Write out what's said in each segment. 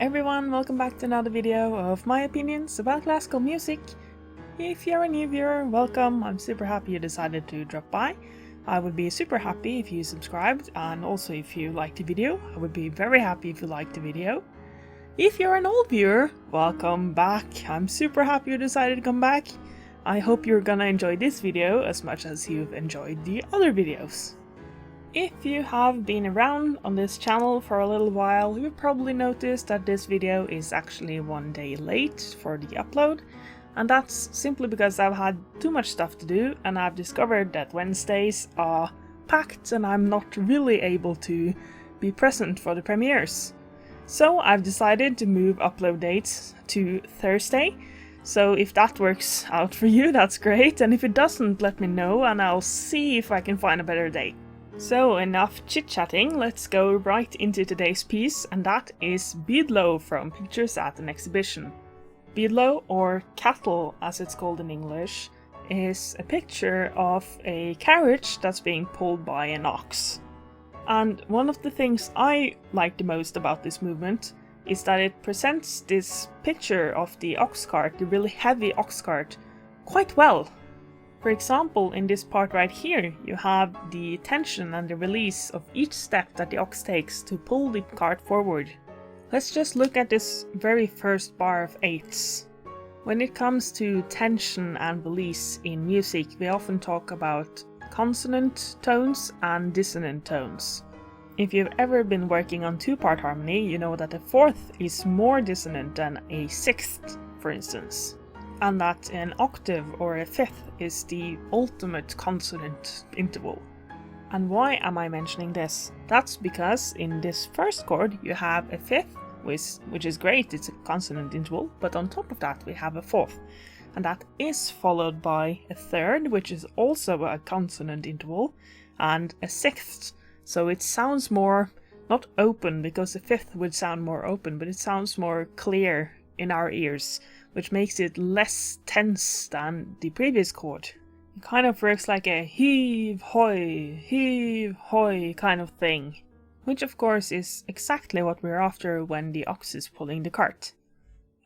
everyone, welcome back to another video of my opinions about classical music. If you're a new viewer, welcome. I'm super happy you decided to drop by. I would be super happy if you subscribed, and also if you liked the video. I would be very happy if you liked the video. If you're an old viewer, welcome back. I'm super happy you decided to come back. I hope you're gonna enjoy this video as much as you've enjoyed the other videos. If you have been around on this channel for a little while, you've probably noticed that this video is actually one day late for the upload, and that's simply because I've had too much stuff to do and I've discovered that Wednesdays are packed and I'm not really able to be present for the premieres. So I've decided to move upload dates to Thursday. So if that works out for you, that's great, and if it doesn't, let me know and I'll see if I can find a better day. So enough chit-chatting, let's go right into today's piece, and that is Bydlo from Pictures at an Exhibition. Bydlo, or cattle as it's called in English, is a picture of a carriage that's being pulled by an ox. And one of the things I like the most about this movement is that it presents this picture of the ox cart, the really heavy ox cart, quite well. For example, in this part right here, you have the tension and the release of each step that the ox takes to pull the cart forward. Let's just look at this very first bar of eighths. When it comes to tension and release in music, we often talk about consonant tones and dissonant tones. If you've ever been working on two-part harmony, you know that a fourth is more dissonant than a sixth, for instance. And that an octave or a fifth is the ultimate consonant interval. And why am I mentioning this? That's because in this first chord you have a fifth, which is great, it's a consonant interval, but on top of that we have a fourth. And that is followed by a third, which is also a consonant interval, and a sixth. So it sounds more, not open, because the fifth would sound more open, but it sounds more clear in our ears, which makes it less tense than the previous chord. It kind of works like a heave hoy kind of thing, which of course is exactly what we're after when the ox is pulling the cart.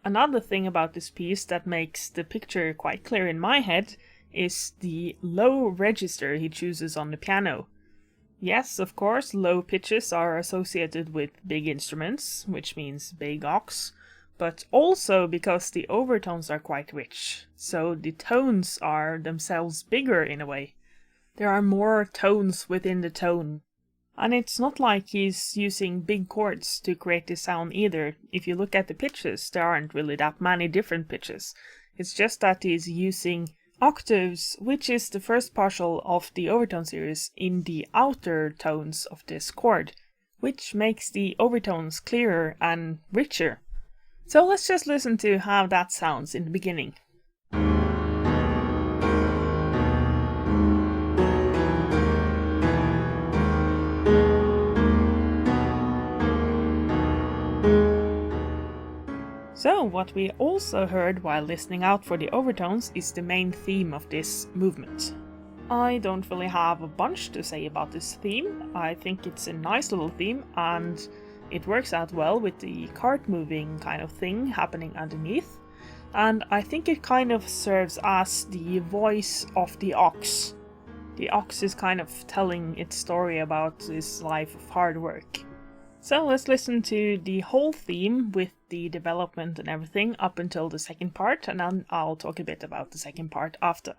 Another thing about this piece that makes the picture quite clear in my head is the low register he chooses on the piano. Yes, of course, low pitches are associated with big instruments, which means big ox, but also because the overtones are quite rich, so the tones are themselves bigger in a way. There are more tones within the tone. And it's not like he's using big chords to create this sound either. If you look at the pitches, there aren't really that many different pitches. It's just that he's using octaves, which is the first partial of the overtone series, in the outer tones of this chord, which makes the overtones clearer and richer. So let's just listen to how that sounds in the beginning. So what we also heard while listening out for the overtones is the main theme of this movement. I don't really have a bunch to say about this theme. I think it's a nice little theme and it works out well with the cart moving kind of thing happening underneath. And I think it kind of serves as the voice of the ox. The ox is kind of telling its story about his life of hard work. So let's listen to the whole theme with the development and everything up until the second part, and then I'll talk a bit about the second part after.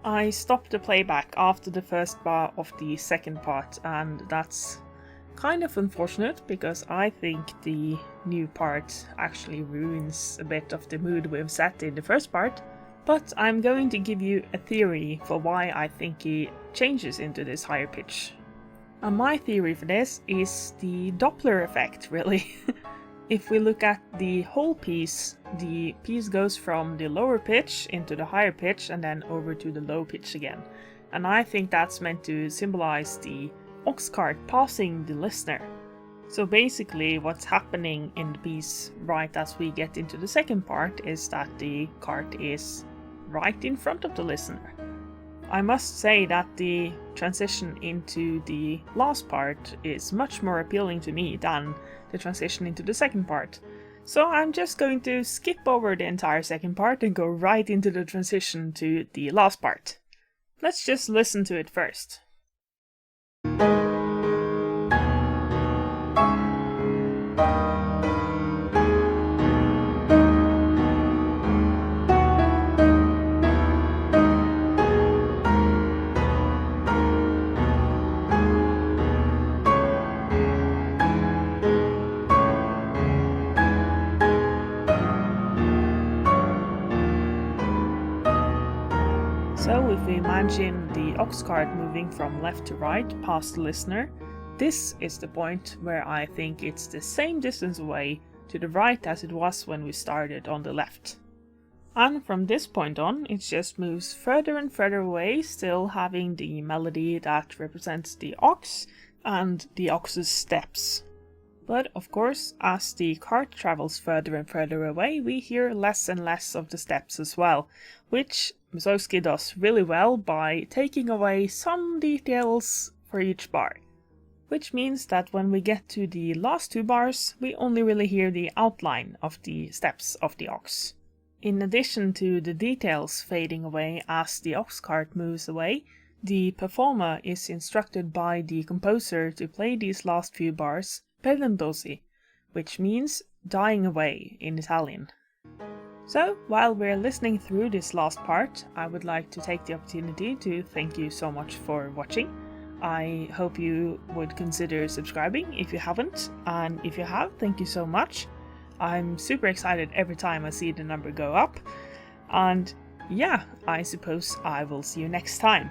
I stopped the playback after the first bar of the second part, and that's kind of unfortunate because I think the new part actually ruins a bit of the mood we've set in the first part. But I'm going to give you a theory for why I think he changes into this higher pitch. And my theory for this is the Doppler effect, really. If we look at the whole piece, the piece goes from the lower pitch into the higher pitch and then over to the low pitch again. And I think that's meant to symbolize the ox cart passing the listener. So basically what's happening in the piece right as we get into the second part is that the cart is right in front of the listener. I must say that the transition into the last part is much more appealing to me than the transition into the second part. So I'm just going to skip over the entire second part and go right into the transition to the last part. Let's just listen to it first. So if we imagine the ox cart moving from left to right past the listener, this is the point where I think it's the same distance away to the right as it was when we started on the left. And from this point on, it just moves further and further away, still having the melody that represents the ox and the ox's steps. But of course, as the cart travels further and further away, we hear less and less of the steps as well, which Mussorgsky does really well by taking away some details for each bar. Which means that when we get to the last two bars, we only really hear the outline of the steps of the ox. In addition to the details fading away as the ox cart moves away, the performer is instructed by the composer to play these last few bars perdendosi, which means dying away in Italian. So, while we're listening through this last part, I would like to take the opportunity to thank you so much for watching. I hope you would consider subscribing if you haven't, and if you have, thank you so much. I'm super excited every time I see the number go up, and yeah, I suppose I will see you next time.